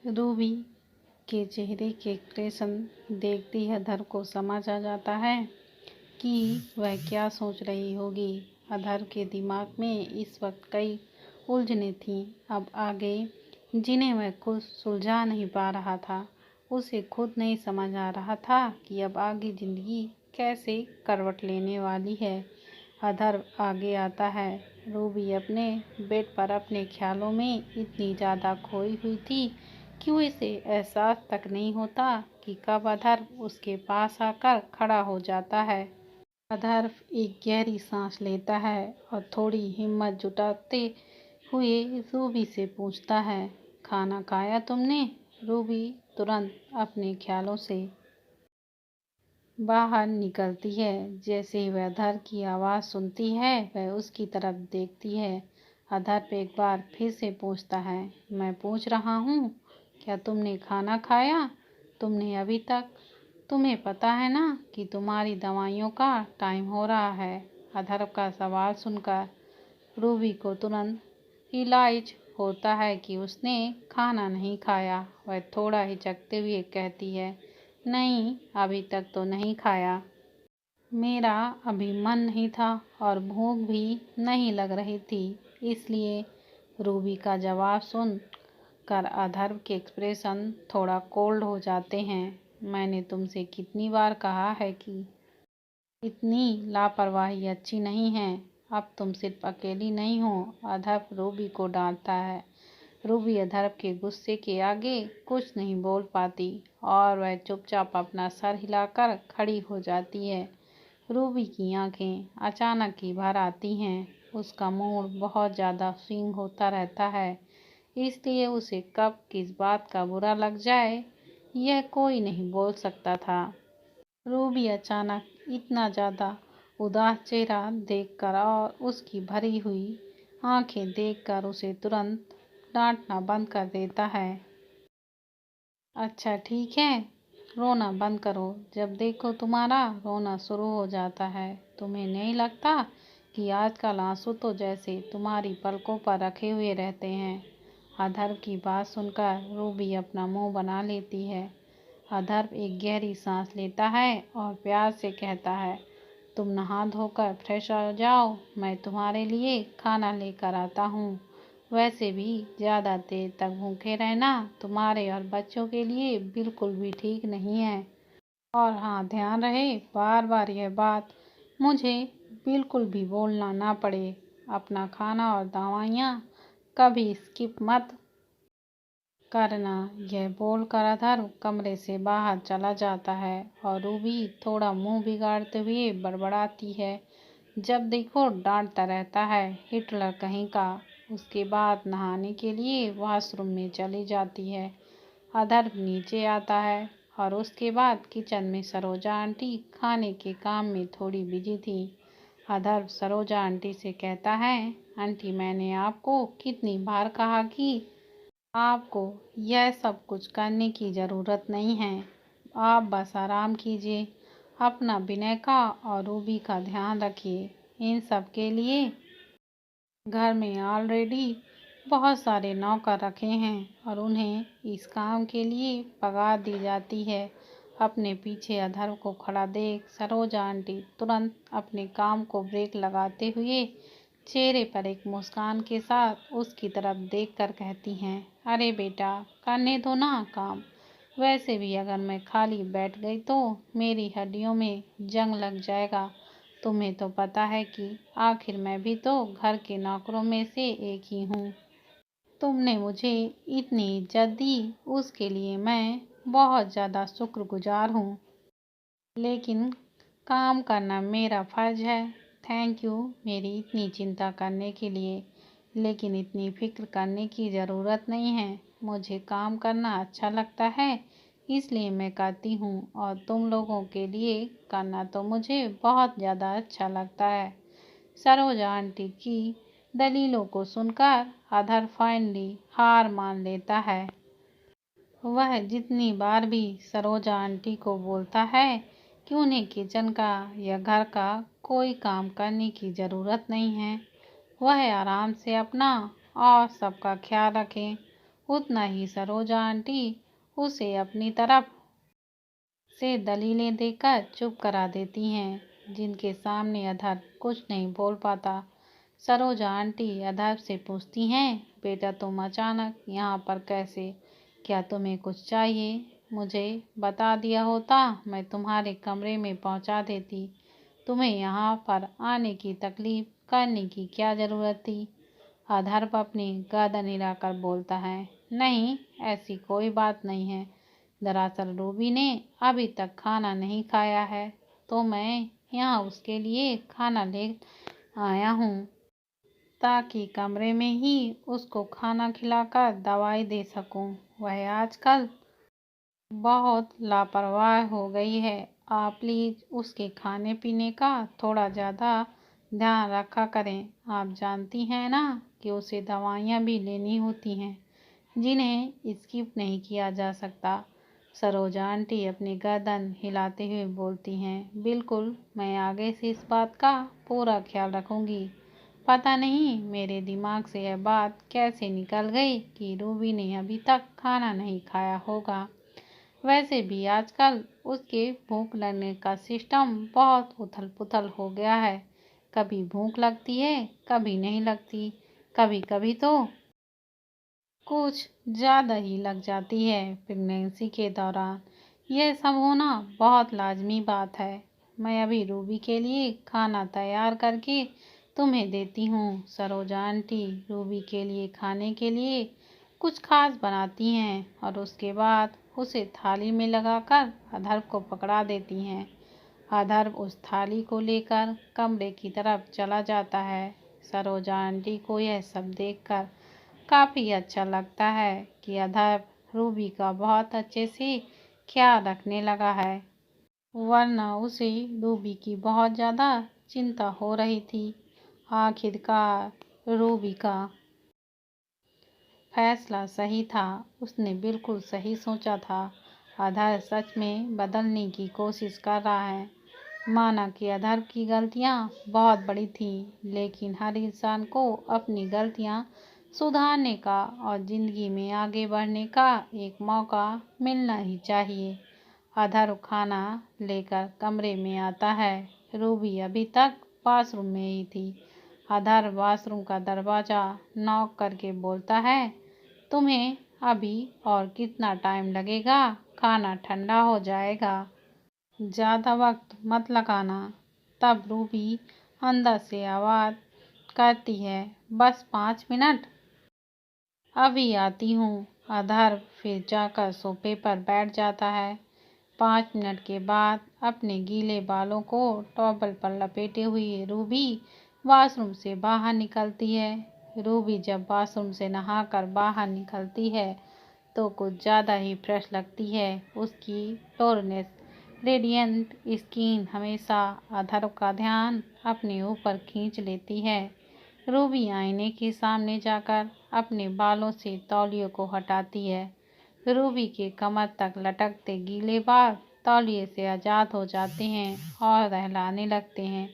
Ruby के चेहरे के एक्सप्रेशन देखते ही अधर को समझ आ जाता है कि वह क्या सोच रही होगी। अधर के दिमाग में इस वक्त कई उलझनें थीं, अब आगे जिन्हें वह खुद सुलझा नहीं पा रहा था। उसे खुद नहीं समझ आ रहा था कि अब आगे जिंदगी कैसे करवट लेने वाली है। अधर आगे आता है। रूबी अपने बेड पर अपने ख्यालों में इतनी ज़्यादा खोई हुई थी कि उसे एहसास तक नहीं होता कि कब अधर उसके पास आकर खड़ा हो जाता है। अधर एक गहरी सांस लेता है और थोड़ी हिम्मत जुटाते हुए रूबी से पूछता है, खाना खाया तुमने? रूबी तुरंत अपने ख्यालों से बाहर निकलती है। जैसे ही वह अधर की आवाज़ सुनती है वह उसकी तरफ देखती है। अधर पे एक बार फिर से पूछता है, मैं पूछ रहा हूँ, क्या तुमने खाना खाया? तुमने अभी तक? तुम्हें पता है ना कि तुम्हारी दवाइयों का टाइम हो रहा है। अधर का सवाल सुनकर रूबी को तुरंत रियलाइज होता है कि उसने खाना नहीं खाया। वह थोड़ा हिचकते हुए कहती है, नहीं, अभी तक तो नहीं खाया। मेरा अभी मन नहीं था और भूख भी नहीं लग रही थी, इसलिए। रूबी का जवाब सुन कर अधर के एक्सप्रेशन थोड़ा कोल्ड हो जाते हैं। मैंने तुमसे कितनी बार कहा है कि इतनी लापरवाही अच्छी नहीं है। अब तुम सिर्फ अकेली नहीं हो। अधर रूबी को डांटता है। रूबी अधर के गुस्से के आगे कुछ नहीं बोल पाती और वह चुपचाप अपना सर हिलाकर खड़ी हो जाती है। रूबी की आंखें अचानक ही भर आती हैं। उसका मूड बहुत ज़्यादा स्विंग होता रहता है, इसलिए उसे कब किस बात का बुरा लग जाए यह कोई नहीं बोल सकता था। रूबी अचानक इतना ज़्यादा उदास चेहरा देखकर और उसकी भरी हुई आंखें देखकर उसे तुरंत डांटना बंद कर देता है। अच्छा ठीक है, रोना बंद करो। जब देखो तुम्हारा रोना शुरू हो जाता है। तुम्हें नहीं लगता कि आजकल आंसू तो जैसे तुम्हारी पलकों पर रखे हुए रहते हैं। अधर की बात सुनकर रूबी अपना मुंह बना लेती है। अधर एक गहरी सांस लेता है और प्यार से कहता है, तुम नहा धोकर फ्रेश हो जाओ, मैं तुम्हारे लिए खाना लेकर आता हूँ। वैसे भी ज़्यादा देर तक भूखे रहना तुम्हारे और बच्चों के लिए बिल्कुल भी ठीक नहीं है। और हाँ, ध्यान रहे बार बार यह बात मुझे बिल्कुल भी बोलना ना पड़े। अपना खाना और दवाइयाँ कभी स्किप मत करना। यह बोलकर अधर कमरे से बाहर चला जाता है और रूबी थोड़ा मुंह बिगाड़ते हुए बड़बड़ाती है, जब देखो डांटता रहता है, हिटलर कहीं का। उसके बाद नहाने के लिए वॉशरूम में चली जाती है। अधर नीचे आता है और उसके बाद किचन में सरोजा आंटी खाने के काम में थोड़ी बिजी थी। अधर सरोजा आंटी से कहता है, आंटी मैंने आपको कितनी बार कहा कि आपको यह सब कुछ करने की ज़रूरत नहीं है। आप बस आराम कीजिए, अपना विनय का और रूबी का ध्यान रखिए। इन सब के लिए घर में ऑलरेडी बहुत सारे नौकर रखे हैं और उन्हें इस काम के लिए पगार दी जाती है। अपने पीछे अधर को खड़ा देख सरोजा आंटी तुरंत अपने काम को ब्रेक लगाते हुए चेहरे पर एक मुस्कान के साथ उसकी तरफ देखकर कहती हैं, अरे बेटा, करने दो ना काम। वैसे भी अगर मैं खाली बैठ गई तो मेरी हड्डियों में जंग लग जाएगा। तुम्हें तो पता है कि आखिर मैं भी तो घर के नौकरों में से एक ही हूँ। तुमने मुझे इतनी इज्जत दी, उसके लिए मैं बहुत ज़्यादा शुक्रगुजार हूँ। लेकिन काम करना मेरा फर्ज है। थैंक यू मेरी इतनी चिंता करने के लिए, लेकिन इतनी फिक्र करने की ज़रूरत नहीं है। मुझे काम करना अच्छा लगता है, इसलिए मैं करती हूँ और तुम लोगों के लिए करना तो मुझे बहुत ज़्यादा अच्छा लगता है। सरोजा आंटी की दलीलों को सुनकर अधर फाइनली हार मान लेता है। वह जितनी बार भी सरोजा आंटी को बोलता है कि उन्हें किचन का या घर का कोई काम करने की ज़रूरत नहीं है, वह आराम से अपना और सबका ख्याल रखें। उतना ही सरोजा आंटी उसे अपनी तरफ से दलीलें देकर चुप करा देती हैं, जिनके सामने अधर कुछ नहीं बोल पाता। सरोजा आंटी अधर से पूछती हैं, बेटा तुम अचानक यहाँ पर कैसे? क्या तुम्हें कुछ चाहिए? मुझे बता दिया होता, मैं तुम्हारे कमरे में पहुँचा देती। तुम्हें यहाँ पर आने की तकलीफ करने की क्या ज़रूरत थी? अधर अपनी गर्दन हिलाकर बोलता है, नहीं ऐसी कोई बात नहीं है। दरअसल रूबी ने अभी तक खाना नहीं खाया है, तो मैं यहाँ उसके लिए खाना ले आया हूँ, ताकि कमरे में ही उसको खाना खिलाकर दवाई दे सकूँ। वह आजकल बहुत लापरवाह हो गई है। आप प्लीज़ उसके खाने पीने का थोड़ा ज़्यादा ध्यान रखा करें। आप जानती हैं ना कि उसे दवाइयाँ भी लेनी होती हैं, जिन्हें स्किप नहीं किया जा सकता। सरोजा आंटी अपनी गर्दन हिलाते हुए बोलती हैं, बिल्कुल, मैं आगे से इस बात का पूरा ख्याल रखूंगी। पता नहीं मेरे दिमाग से यह बात कैसे निकल गई कि रूबी ने अभी तक खाना नहीं खाया होगा। वैसे भी आजकल उसके भूख लगने का सिस्टम बहुत उथल पुथल हो गया है। कभी भूख लगती है, कभी नहीं लगती, कभी कभी तो कुछ ज़्यादा ही लग जाती है। प्रेगनेंसी के दौरान यह सब होना बहुत लाजमी बात है। मैं अभी रूबी के लिए खाना तैयार करके तुम्हें देती हूँ। सरोजा आंटी रूबी के लिए खाने के लिए कुछ खास बनाती हैं और उसके बाद उसे थाली में लगाकर अधर को पकड़ा देती हैं। अधर उस थाली को लेकर कमरे की तरफ चला जाता है। सरोजा आंटी को यह सब देखकर काफ़ी अच्छा लगता है कि अधर रूबी का बहुत अच्छे से ख्याल रखने लगा है, वरना उसे रूबी की बहुत ज़्यादा चिंता हो रही थी। आखिरकार रूबी का फैसला सही था, उसने बिल्कुल सही सोचा था। अधर सच में बदलने की कोशिश कर रहा है। माना कि अधर की गलतियाँ बहुत बड़ी थीं, लेकिन हर इंसान को अपनी गलतियाँ सुधारने का और ज़िंदगी में आगे बढ़ने का एक मौका मिलना ही चाहिए। अधर खाना लेकर कमरे में आता है। रूबी अभी तक वॉशरूम में ही थी। अधर वॉशरूम का दरवाज़ा नॉक करके बोलता है, तुम्हें अभी और कितना टाइम लगेगा? खाना ठंडा हो जाएगा, ज़्यादा वक्त मत लगाना। तब रूबी अंदर से आवाज़ करती है, बस 5 मिनट, अभी आती हूँ। अधर फिर जाकर सोफे पर बैठ जाता है। 5 मिनट के बाद अपने गीले बालों को टॉवल पर लपेटे हुए रूबी वॉशरूम से बाहर निकलती है। रूबी जब वॉशरूम से नहाकर बाहर निकलती है तो कुछ ज़्यादा ही फ्रेश लगती है। उसकी टोरनेस रेडिएंट स्किन हमेशा अधर का ध्यान अपने ऊपर खींच लेती है। रूबी आईने के सामने जाकर अपने बालों से तौलिए को हटाती है। रूबी के कमर तक लटकते गीले बाल तौलिए से आज़ाद हो जाते हैं और रहलाने लगते हैं।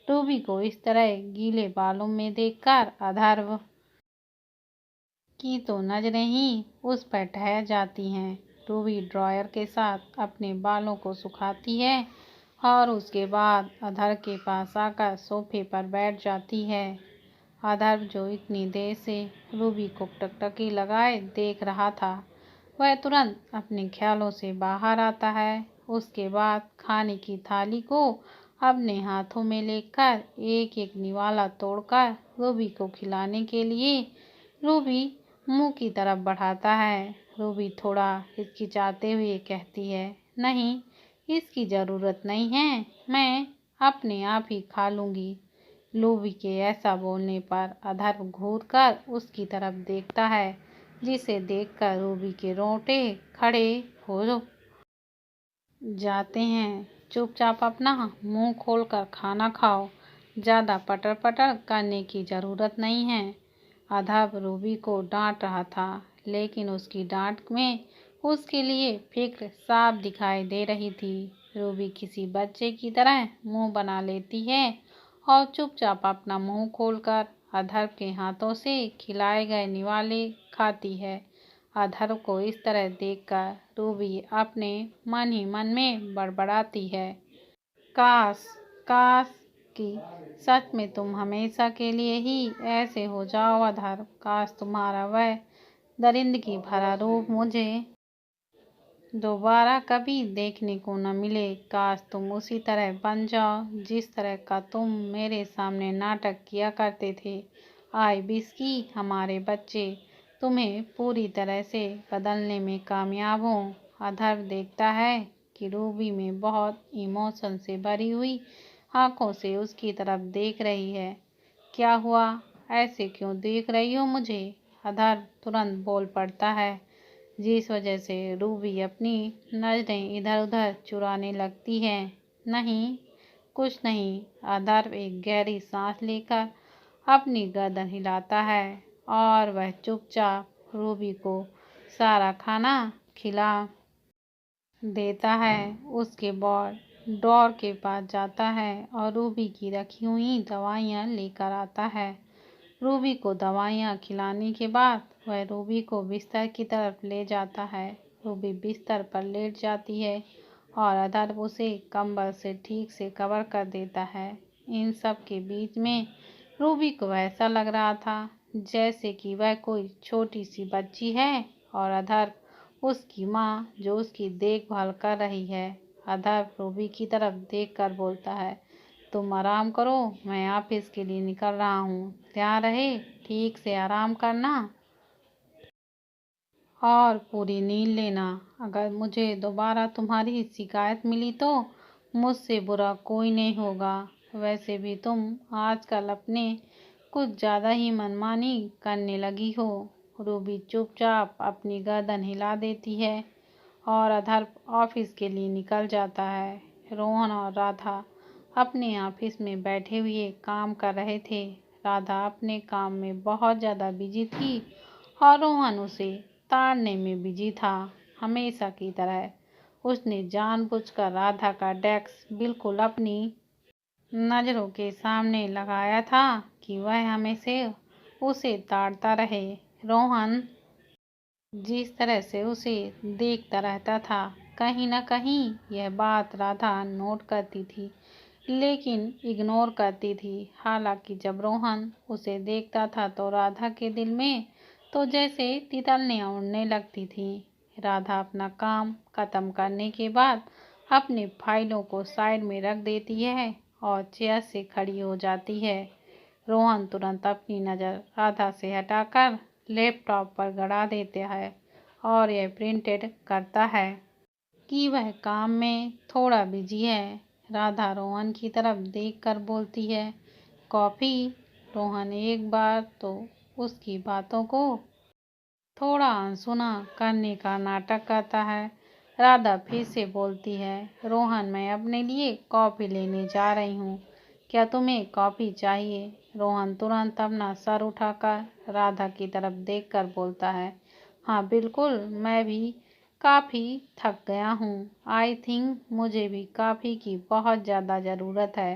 रूबी को इस तरह गीले बालों में देखकर अधर की तो नजरें ही उस पर ठहर जाती हैं। रूबी ड्रायर के साथ अपने बालों को सुखाती है और उसके बाद अधर के पास आकर सोफे पर बैठ जाती है। अधर जो इतनी देर से रूबी को टकटकी लगाए देख रहा था, वह तुरंत अपने ख्यालों से बाहर आता है। उसके बाद खाने की थाली को अपने हाथों में लेकर एक एक निवाला तोड़कर रूबी को खिलाने के लिए रूबी मुंह की तरफ बढ़ाता है। रूबी थोड़ा हिचकिचाते हुए कहती है, नहीं, इसकी ज़रूरत नहीं है, मैं अपने आप ही खा लूँगी। रूबी के ऐसा बोलने पर अधर घूरकर उसकी तरफ देखता है, जिसे देखकर रूबी के रोंगटे खड़े हो जाते हैं। चुपचाप अपना मुंह खोलकर खाना खाओ, ज़्यादा पटर पटर करने की ज़रूरत नहीं है। अधर रूबी को डांट रहा था, लेकिन उसकी डांट में उसके लिए फिक्र साफ दिखाई दे रही थी। रूबी किसी बच्चे की तरह मुंह बना लेती है और चुपचाप अपना मुंह खोलकर अधर के हाथों से खिलाए गए निवाले खाती है। अधर को इस तरह देखकर रूबी अपने मन ही मन में बड़बड़ाती है। काश काश कि सच में तुम हमेशा के लिए ही ऐसे हो जाओ अधर। काश तुम्हारा वह दरिंदगी भरा रूप मुझे दोबारा कभी देखने को न मिले। काश तुम उसी तरह बन जाओ जिस तरह का तुम मेरे सामने नाटक किया करते थे। आई विश कि हमारे बच्चे तुम्हें पूरी तरह से बदलने में कामयाब हों। अधर देखता है कि रूबी में बहुत इमोशन से भरी हुई आंखों से उसकी तरफ देख रही है। क्या हुआ, ऐसे क्यों देख रही हो मुझे? अधर तुरंत बोल पड़ता है, जिस वजह से रूबी अपनी नजरें इधर उधर चुराने लगती है। नहीं, कुछ नहीं। अधर एक गहरी सांस लेकर अपनी गर्दन हिलाता है और वह चुपचाप रूबी को सारा खाना खिला देता है। उसके बाद डॉर के पास जाता है और रूबी की रखी हुई दवाइयाँ लेकर आता है। रूबी को दवाइयाँ खिलाने के बाद वह रूबी को बिस्तर की तरफ ले जाता है। रूबी बिस्तर पर लेट जाती है और अधर उसे कंबल से ठीक से कवर कर देता है। इन सब के बीच में रूबी को ऐसा लग रहा था जैसे कि वह कोई छोटी सी बच्ची है और अधर उसकी माँ जो उसकी देखभाल कर रही है। अधर रूबी की तरफ देखकर बोलता है, तुम आराम करो, मैं ऑफिस के लिए निकल रहा हूँ। ध्यान रहे, ठीक से आराम करना और पूरी नींद लेना। अगर मुझे दोबारा तुम्हारी शिकायत मिली तो मुझसे बुरा कोई नहीं होगा। वैसे भी तुम आजकल अपने कुछ ज़्यादा ही मनमानी करने लगी हो। रूबी चुपचाप अपनी गर्दन हिला देती है और अधर ऑफिस के लिए निकल जाता है। रोहन और राधा अपने ऑफिस में बैठे हुए काम कर रहे थे। राधा अपने काम में बहुत ज़्यादा बिजी थी और रोहन उसे ताड़ने में बिजी था। हमेशा की तरह उसने जानबूझकर राधा का डेस्क बिल्कुल अपनी नज़रों के सामने लगाया था कि वह हमेशा उसे ताड़ता रहे। रोहन जिस तरह से उसे देखता रहता था, कहीं न कहीं यह बात राधा नोट करती थी, लेकिन इग्नोर करती थी। हालांकि जब रोहन उसे देखता था तो राधा के दिल में तो जैसे तितलियां उड़ने लगती थी। राधा अपना काम खत्म करने के बाद अपनी फाइलों को साइड में रख देती है और चेयर से खड़ी हो जाती है। रोहन तुरंत अपनी नज़र राधा से हटाकर लैपटॉप पर गड़ा देता है और यह प्रिंटेड करता है कि वह काम में थोड़ा बिजी है। राधा रोहन की तरफ देखकर बोलती है, कॉफ़ी? रोहन एक बार तो उसकी बातों को थोड़ा अनसुना करने का नाटक करता है। राधा फिर से बोलती है, रोहन मैं अपने लिए कॉफ़ी लेने जा रही हूँ, क्या तुम्हें कॉफ़ी चाहिए? रोहन तुरंत अपना सर उठाकर राधा की तरफ देखकर बोलता है, हाँ बिल्कुल, मैं भी काफ़ी थक गया हूँ। आई थिंक मुझे भी कॉफ़ी की बहुत ज़्यादा ज़रूरत है।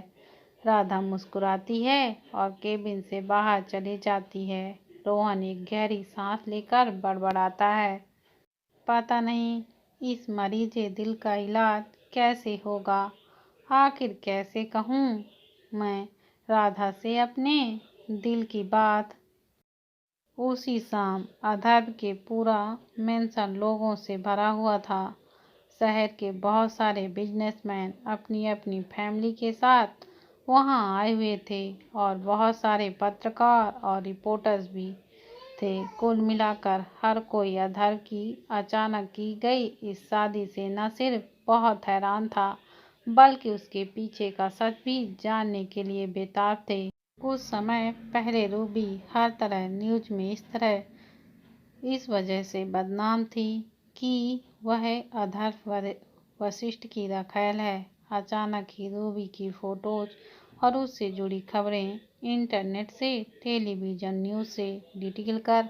राधा मुस्कुराती है और केबिन से बाहर चली जाती है। रोहन एक गहरी सांस लेकर बड़बड़ाता है, पता नहीं इस मरीजे दिल का इलाज कैसे होगा। आखिर कैसे कहूँ मैं राधा से अपने दिल की बात। उसी शाम अधर के पूरा मेंशन लोगों से भरा हुआ था। शहर के बहुत सारे बिजनेसमैन अपनी अपनी फैमिली के साथ वहां आए हुए थे और बहुत सारे पत्रकार और रिपोर्टर्स भी थे। कुल मिलाकर हर कोई अधर की अचानक की गई इस शादी से न सिर्फ बहुत हैरान था, बल्कि उसके पीछे का सच भी जानने के लिए बेताब थे। कुछ समय पहले रूबी हर तरह न्यूज में इस वजह से बदनाम थी कि वह अधर वशिष्ठ की रखैल है। अचानक ही रूबी की फोटोज और उससे जुड़ी खबरें इंटरनेट से टेलीविज़न न्यूज़ से डिटेल कर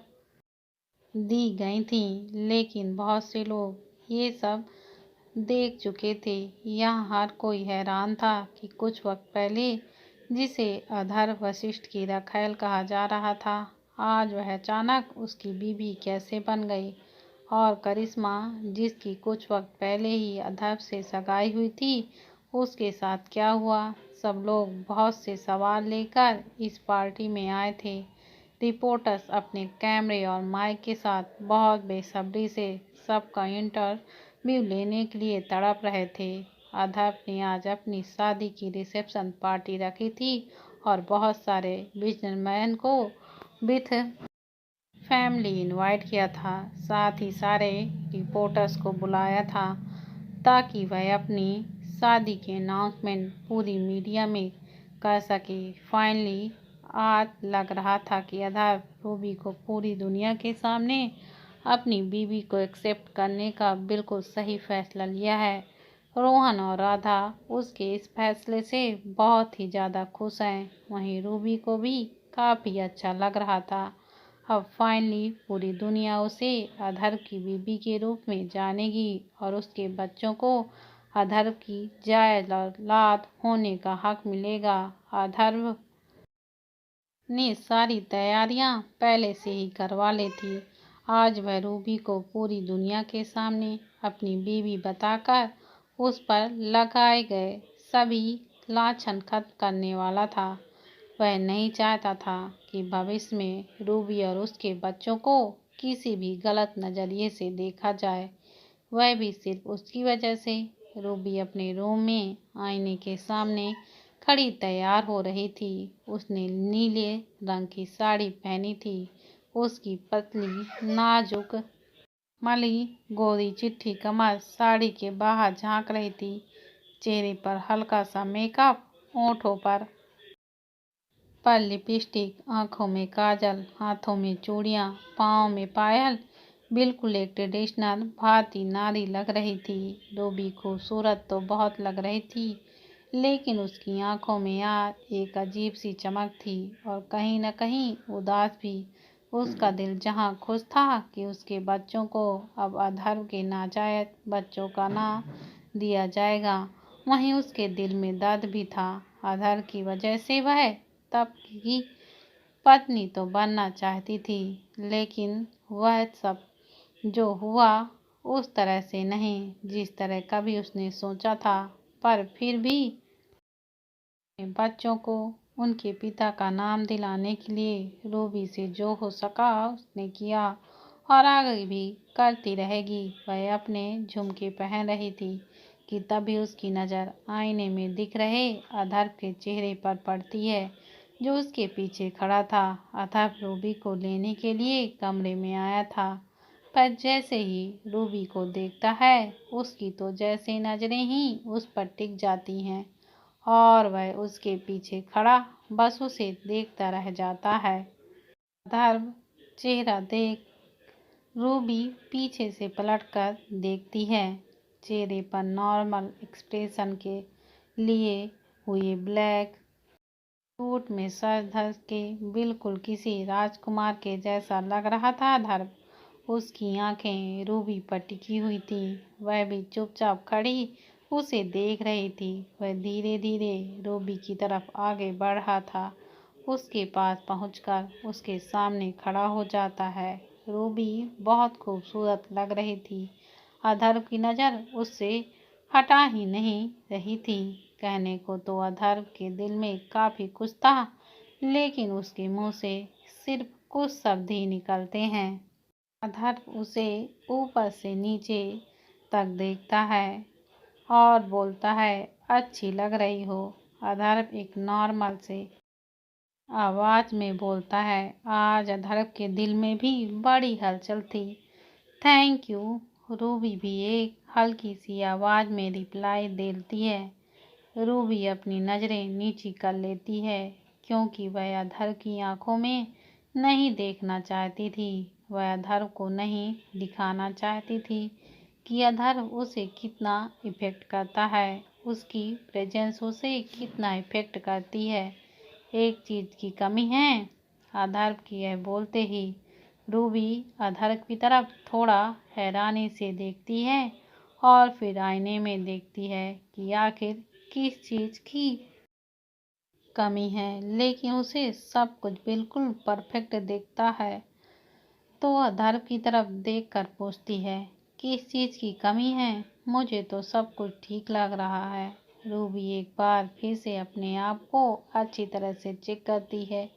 दी गई थीं, लेकिन बहुत से लोग ये सब देख चुके थे। यहाँ हर कोई हैरान था कि कुछ वक्त पहले जिसे अधर वशिष्ठ की रखैल कहा जा रहा था, आज वह अचानक उसकी बीवी कैसे बन गई। और करिश्मा, जिसकी कुछ वक्त पहले ही अधर्व से सगाई हुई थी, उसके साथ क्या हुआ। सब लोग बहुत से सवाल लेकर इस पार्टी में आए थे। रिपोर्टर्स अपने कैमरे और माइक के साथ बहुत बेसब्री से सबका इंटरव्यू लेने के लिए तड़प रहे थे। अधर्व ने आज अपनी शादी की रिसेप्शन पार्टी रखी थी और बहुत सारे बिजनेसमैन को विथ फैमिली इनवाइट किया था। साथ ही सारे रिपोर्टर्स को बुलाया था ताकि वह अपनी शादी की अनाउंसमेंट पूरी मीडिया में कर सके। फाइनली आज लग रहा था कि अधर्व रूबी को पूरी दुनिया के सामने अपनी बीवी को एक्सेप्ट करने का बिल्कुल सही फैसला लिया है। रोहन और राधा उसके इस फैसले से बहुत ही ज़्यादा खुश हैं। वहीं रूबी को भी काफ़ी अच्छा लग रहा था। अब फाइनली पूरी दुनिया उसे अधर्व की बीवी के रूप में जानेगी और उसके बच्चों को अधर्व की जायज औलाद होने का हक मिलेगा। अधर्व ने सारी तैयारियां पहले से ही करवा ली थी। आज वह रूबी को पूरी दुनिया के सामने अपनी बीवी बताकर उस पर लगाए गए सभी लांछन खत्म करने वाला था। वह नहीं चाहता था कि भविष्य में रूबी और उसके बच्चों को किसी भी गलत नज़रिए से देखा जाए, वह भी सिर्फ उसकी वजह से। रूबी अपने रूम में आईने के सामने खड़ी तैयार हो रही थी। उसने नीले रंग की साड़ी पहनी थी। उसकी पतली नाजुक मली गोरी चिट्ठी कमर साड़ी के बाहर झांक रही थी। चेहरे पर हल्का सा मेकअप, होठों पर लिपस्टिक, आंखों में काजल, हाथों में चूड़ियां, पाँव में पायल, बिल्कुल एक ट्रेडिशनल भारतीय नारी लग रही थी। रूबी खूबसूरत तो बहुत लग रही थी, लेकिन उसकी आंखों में आज एक अजीब सी चमक थी और कहीं न कहीं उदास भी। उसका दिल जहां खुश था कि उसके बच्चों को अब अधर्व के नाजायज बच्चों का नाम दिया जाएगा, वहीं उसके दिल में दर्द भी था। अधर्व की वजह से वह तब की पत्नी तो बनना चाहती थी, लेकिन वह सब जो हुआ उस तरह से नहीं जिस तरह कभी उसने सोचा था। पर फिर भी बच्चों को उनके पिता का नाम दिलाने के लिए रूबी से जो हो सका उसने किया और आगे भी करती रहेगी। वह अपने झुमके पहन रही थी कि तभी उसकी नज़र आईने में दिख रहे अधर्व के चेहरे पर पड़ती है, जो उसके पीछे खड़ा था। अधर्व रूबी को लेने के लिए कमरे में आया था, पर जैसे ही रूबी को देखता है, उसकी तो जैसे नजरें ही उस पर टिक जाती हैं और वह उसके पीछे खड़ा बस उसे देखता रह जाता है। अधर्व चेहरा देख रूबी पीछे से पलटकर देखती है। चेहरे पर नॉर्मल एक्सप्रेशन के लिए हुए ब्लैक सूट में सर धस के बिल्कुल किसी राजकुमार के जैसा लग रहा था अधर्व। उसकी आंखें रूबी पर टिकी हुई थी। वह भी चुपचाप खड़ी उसे देख रही थी। वह धीरे धीरे रूबी की तरफ आगे बढ़ रहा था। उसके पास पहुंचकर उसके सामने खड़ा हो जाता है। रूबी बहुत खूबसूरत लग रही थी। अधर्व की नज़र उससे हटा ही नहीं रही थी। कहने को तो अधर्व के दिल में काफ़ी कुछ था, लेकिन उसके मुंह से सिर्फ कुछ शब्द ही निकलते हैं। अधर्व उसे ऊपर से नीचे तक देखता है और बोलता है, अच्छी लग रही हो। अधर्व एक नॉर्मल से आवाज में बोलता है। आज अधर्व के दिल में भी बड़ी हलचल थी। थैंक यू, रूबी भी एक हल्की सी आवाज में रिप्लाई देती है। रूबी अपनी नज़रें नीची कर लेती है, क्योंकि वह अधर्व की आंखों में नहीं देखना चाहती थी। वह अधर्व को नहीं दिखाना चाहती थी कि अधर्व उसे कितना इफ़ेक्ट करता है, उसकी प्रेजेंस उसे कितना इफ़ेक्ट करती है। एक चीज़ की कमी है। अधर्व की यह बोलते ही रूबी अधर्व की तरफ थोड़ा हैरानी से देखती है और फिर आईने में देखती है कि आखिर किस चीज़ की कमी है, लेकिन उसे सब कुछ बिल्कुल परफेक्ट दिखता है। तो अधर्व की तरफ देखकर पूछती है, किस चीज़ की कमी है? मुझे तो सब कुछ ठीक लग रहा है। रूबी एक बार फिर से अपने आप को अच्छी तरह से चेक करती है,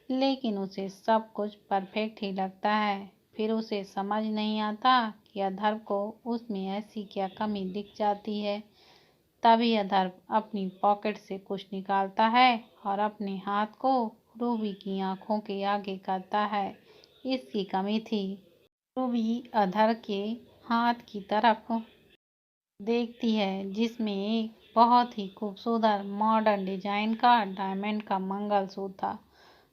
लेकिन उसे सब कुछ परफेक्ट ही लगता है। फिर उसे समझ नहीं आता कि अधर्व को उसमें ऐसी क्या कमी दिख जाती है। तभी अधर्व अपनी पॉकेट से कुछ निकालता है और अपने हाथ को रूबी की आंखों के आगे करता है। इसकी कमी थी। रूबी अधर्व के हाथ की तरफ देखती है, जिसमें एक बहुत ही खूबसूरत मॉडर्न डिजाइन का डायमंड का मंगलसूत्र था।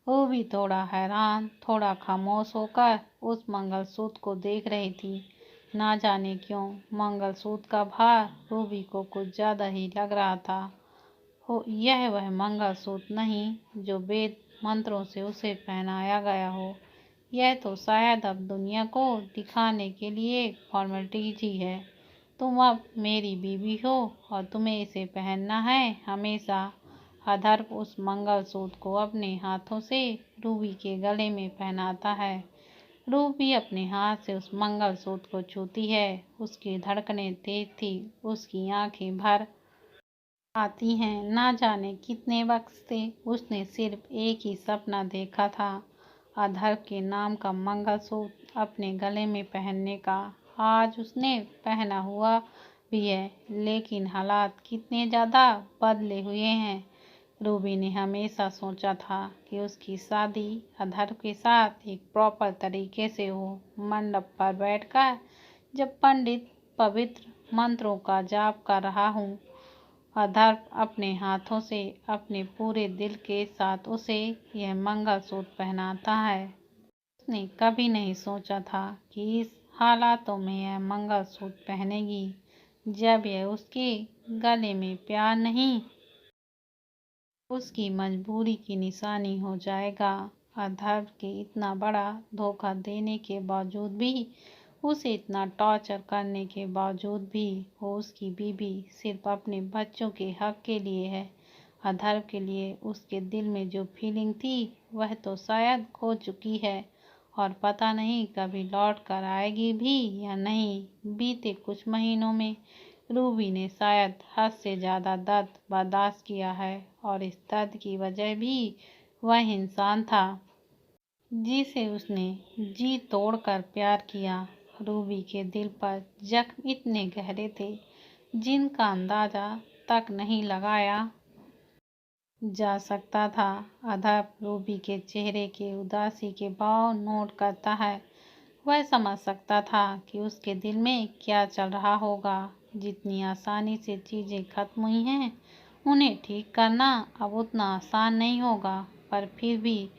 रूबी थोड़ा हैरान, थोड़ा खामोश होकर उस मंगलसूत्र को देख रही थी। ना जाने क्यों मंगलसूत्र का भार रूबी को कुछ ज्यादा ही लग रहा था। यह वह मंगलसूत्र नहीं जो वेद मंत्रों से उसे पहनाया गया हो। यह तो शायद अब दुनिया को दिखाने के लिए फॉर्मेलिटी ही है। तुम अब मेरी बीवी हो और तुम्हें इसे पहनना है हमेशा। अधर्व उस मंगलसूत्र को अपने हाथों से रूबी के गले में पहनाता है। रूबी अपने हाथ से उस मंगलसूत्र को छूती है। उसकी धड़कनें तेज थी, उसकी आंखें भर आती हैं। ना जाने कितने वक्त से उसने सिर्फ एक ही सपना देखा था, अधर्व के नाम का मंगलसूत्र अपने गले में पहनने का। आज उसने पहना हुआ भी है, लेकिन हालात कितने ज़्यादा बदले हुए हैं। रूबी ने हमेशा सोचा था कि उसकी शादी अधर्व के साथ एक प्रॉपर तरीके से हो। मंडप पर बैठकर जब पंडित पवित्र मंत्रों का जाप कर रहा हूँ, अधर्व अपने हाथों से अपने पूरे दिल के साथ उसे यह मंगलसूत्र पहनाता है। उसने कभी नहीं सोचा था कि इस हालातों में यह मंगलसूत्र पहनेगी, जब यह उसके गले में प्यार नहीं, उसकी मजबूरी की निशानी हो जाएगा। अधर्व के इतना बड़ा धोखा देने के बावजूद भी, उसे इतना टॉर्चर करने के बावजूद भी, वो उसकी बीवी सिर्फ अपने बच्चों के हक के लिए है। अधर्व के लिए उसके दिल में जो फीलिंग थी वह तो शायद खो चुकी है, और पता नहीं कभी लौट कर आएगी भी या नहीं। बीते कुछ महीनों में रूबी ने शायद हद से ज़्यादा दर्द बर्दाश्त किया है, और इस दर्द की वजह भी वह इंसान था जिसे उसने जी तोड़कर प्यार किया। रूबी के दिल पर जख्म इतने गहरे थे जिनका अंदाजा तक नहीं लगाया जा सकता था। अधर्व रूबी के चेहरे के उदासी के भाव नोट करता है। वह समझ सकता था कि उसके दिल में क्या चल रहा होगा। जितनी आसानी से चीज़ें खत्म हुई हैं, उन्हें ठीक करना अब उतना आसान नहीं होगा, पर फिर भी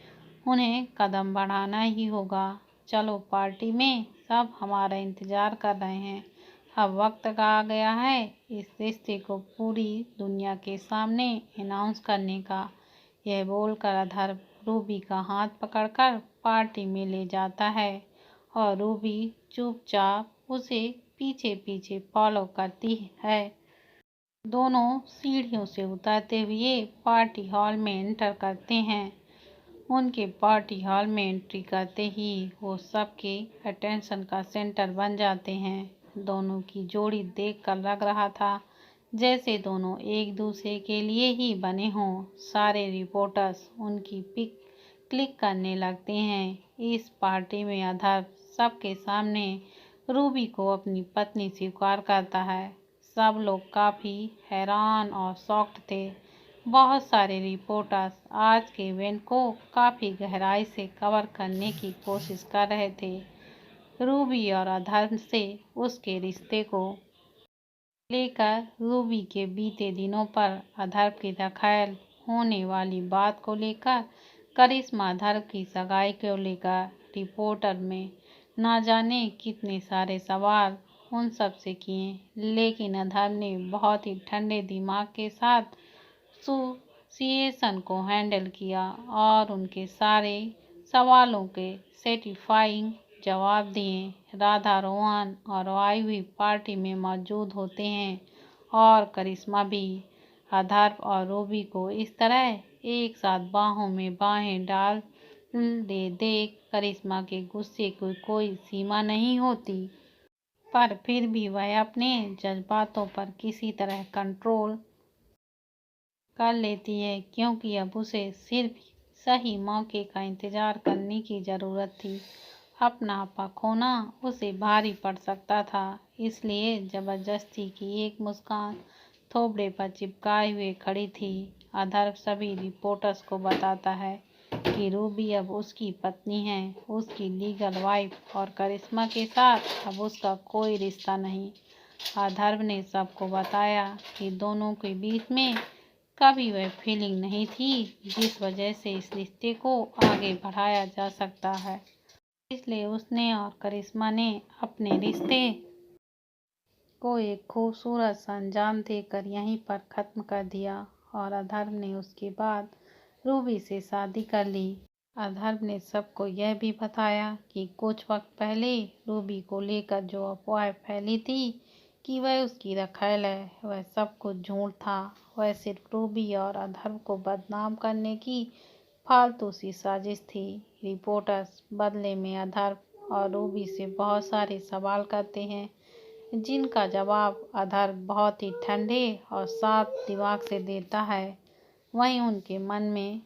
उन्हें कदम बढ़ाना ही होगा। चलो, पार्टी में सब हमारा इंतज़ार कर रहे हैं। अब वक्त आ गया है इस रिश्ते को पूरी दुनिया के सामने अनाउंस करने का। यह बोलकर अधर्व रूबी का हाथ पकड़कर पार्टी में ले जाता है, और रूबी चुपचाप उसे पीछे पीछे फॉलो करती है। दोनों सीढ़ियों से उतरते हुए पार्टी हॉल में एंटर करते हैं। उनके पार्टी हॉल में एंट्री करते ही वो सबके अटेंशन का सेंटर बन जाते हैं। दोनों की जोड़ी देखकर लग रहा था जैसे दोनों एक दूसरे के लिए ही बने हों। सारे रिपोर्टर्स उनकी पिक क्लिक करने लगते हैं। इस पार्टी में अधर्व सबके सामने रूबी को अपनी पत्नी स्वीकार करता है। सब लोग काफ़ी हैरान और शॉक्ड थे। बहुत सारे रिपोर्टर्स आज के इवेंट को काफ़ी गहराई से कवर करने की कोशिश कर रहे थे। रूबी और अधर्व से उसके रिश्ते को लेकर, रूबी के बीते दिनों पर अधर्व की दखल होने वाली बात को लेकर, करिश्मा अधर्व की सगाई को लेकर रिपोर्टर में ना जाने कितने सारे सवाल उन सब से किए, लेकिन अधर्व ने बहुत ही ठंडे दिमाग के साथ सिचुएशन को हैंडल किया और उनके सारे सवालों के सेटिस्फाइंग जवाब दिए। राधा, रोहन और वायु भी पार्टी में मौजूद होते हैं, और करिश्मा भी। अधर्व और रूबी को इस तरह एक साथ बाहों में बाहें डाल ले देख करिश्मा के गुस्से की कोई सीमा नहीं होती, पर फिर भी वह अपने जज्बातों पर किसी तरह कंट्रोल कर लेती है, क्योंकि अब उसे सिर्फ सही मौके का इंतजार करने की जरूरत थी। अपना आपा खोना उसे भारी पड़ सकता था, इसलिए जबरदस्ती की एक मुस्कान थोबड़े पर चिपकाए हुए खड़ी थी। अधर सभी रिपोर्टर्स को बताता है कि रूबी अब उसकी पत्नी है, उसकी लीगल वाइफ, और करिश्मा के साथ अब उसका कोई रिश्ता नहीं। अधर्व ने सबको बताया कि दोनों के बीच में कभी वह फीलिंग नहीं थी जिस वजह से इस रिश्ते को आगे बढ़ाया जा सकता है। इसलिए उसने और करिश्मा ने अपने रिश्ते को एक खूबसूरत सा अंजाम देकर यहीं पर ख़त्म कर दिया और अधर्व ने उसके बाद रूबी से शादी कर ली। अधर्व ने सबको यह भी बताया कि कुछ वक्त पहले रूबी को लेकर जो अफवाह फैली थी कि वह उसकी रखैल है, वह सब कुछ झूठ था। वह सिर्फ रूबी और अधर्व को बदनाम करने की फालतू सी साजिश थी। रिपोर्टर्स बदले में अधर्व और रूबी से बहुत सारे सवाल करते हैं, जिनका जवाब अधर्व बहुत ही ठंडे और साफ दिमाग से देता है। वहीं उनके मन में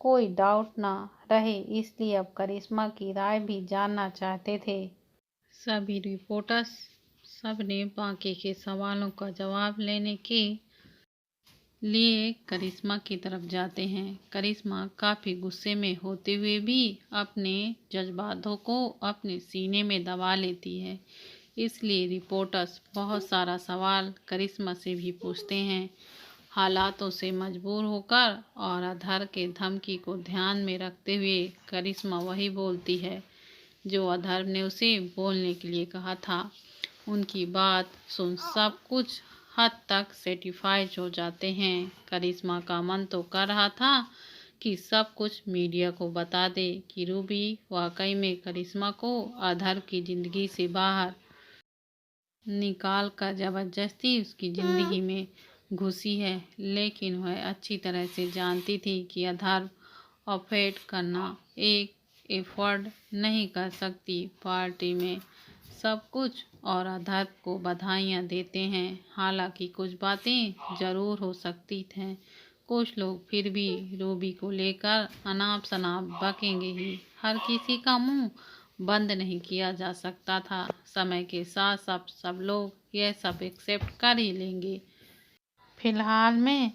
कोई डाउट ना रहे, इसलिए अब करिश्मा की राय भी जानना चाहते थे। सभी रिपोर्टर्स सबने बाकी के सवालों का जवाब लेने के लिए करिश्मा की तरफ जाते हैं। करिश्मा काफ़ी गुस्से में होते हुए भी अपने जज्बातों को अपने सीने में दबा लेती है, इसलिए रिपोर्टर्स बहुत सारा सवाल करिश्मा से भी पूछते हैं। हालातों से मजबूर होकर और अधर के धमकी को ध्यान में रखते हुए करिश्मा वही बोलती है जो अधर्व ने उसे बोलने के लिए कहा था। उनकी बात सुन सब कुछ हद तक सेटिस्फाइड हो जाते हैं। करिश्मा का मन तो कर रहा था कि सब कुछ मीडिया को बता दे कि रूबी वाकई में करिश्मा को अधर्व की ज़िंदगी से बाहर निकाल कर ज़बरदस्ती उसकी ज़िंदगी में घुसी है, लेकिन वह अच्छी तरह से जानती थी कि अधर्व अफोर्ड करना एक एफर्ट नहीं कर सकती। पार्टी में सब कुछ और अधर्व को बधाइयाँ देते हैं। हालांकि कुछ बातें ज़रूर हो सकती हैं, कुछ लोग फिर भी रूबी को लेकर अनाप शनाप बकेंगे ही। हर किसी का मुंह बंद नहीं किया जा सकता था। समय के साथ सब लोग यह सब एक्सेप्ट कर ही लेंगे। फिलहाल में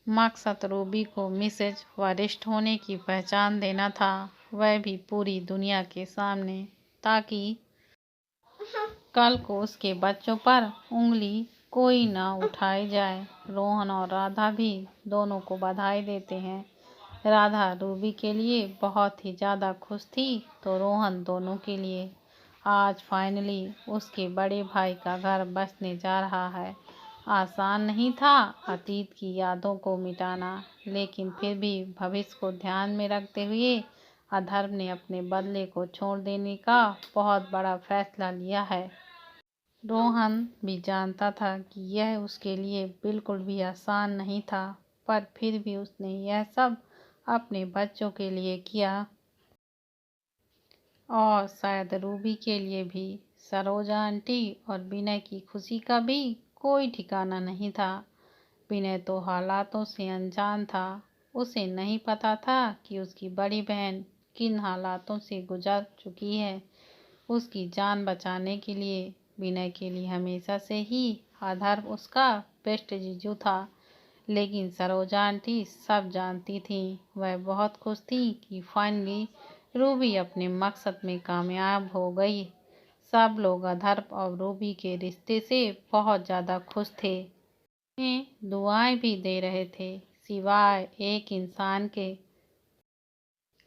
मकसद रूबी को मिसेज वरिष्ठ होने की पहचान देना था, वह भी पूरी दुनिया के सामने, ताकि कल को उसके बच्चों पर उंगली कोई ना उठाई जाए। रोहन और राधा भी दोनों को बधाई देते हैं। राधा रूबी के लिए बहुत ही ज़्यादा खुश थी, तो रोहन दोनों के लिए। आज फाइनली उसके बड़े भाई का घर बसने जा रहा है। आसान नहीं था अतीत की यादों को मिटाना, लेकिन फिर भी भविष्य को ध्यान में रखते हुए अधर्व ने अपने बदले को छोड़ देने का बहुत बड़ा फैसला लिया है। रोहन भी जानता था कि यह उसके लिए बिल्कुल भी आसान नहीं था, पर फिर भी उसने यह सब अपने बच्चों के लिए किया और शायद रूबी के लिए भी। सरोजा आंटी और विनय की खुशी का भी कोई ठिकाना नहीं था। विनय तो हालातों से अनजान था। उसे नहीं पता था कि उसकी बड़ी बहन किन हालातों से गुजर चुकी है। उसकी जान बचाने के लिए विनय के लिए हमेशा से ही अधर्व उसका बेस्ट जीजू था। लेकिन सरोजा आंटी सब जानती थी। वह बहुत खुश थी कि फाइनली रूबी अपने मकसद में कामयाब हो गई। सब लोग अधर्व और रूबी के रिश्ते से बहुत ज़्यादा खुश थे, उन्हें दुआएं भी दे रहे थे, सिवाय एक इंसान के।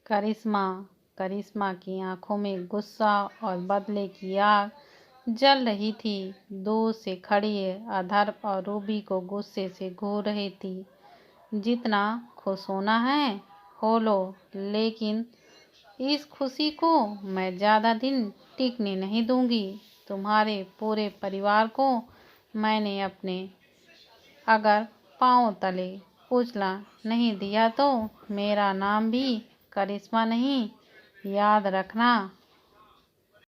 करिश्मा की आंखों में गुस्सा और बदले की आग जल रही थी। दूर से खड़ी अधर्व और रूबी को गुस्से से घूर रही थी। जितना खुश होना है हो लो, लेकिन इस खुशी को मैं ज़्यादा दिन टिकने नहीं दूंगी। तुम्हारे पूरे परिवार को मैंने अपने अगर पाँव तले कुचला नहीं दिया तो मेरा नाम भी करिश्मा नहीं। याद रखना।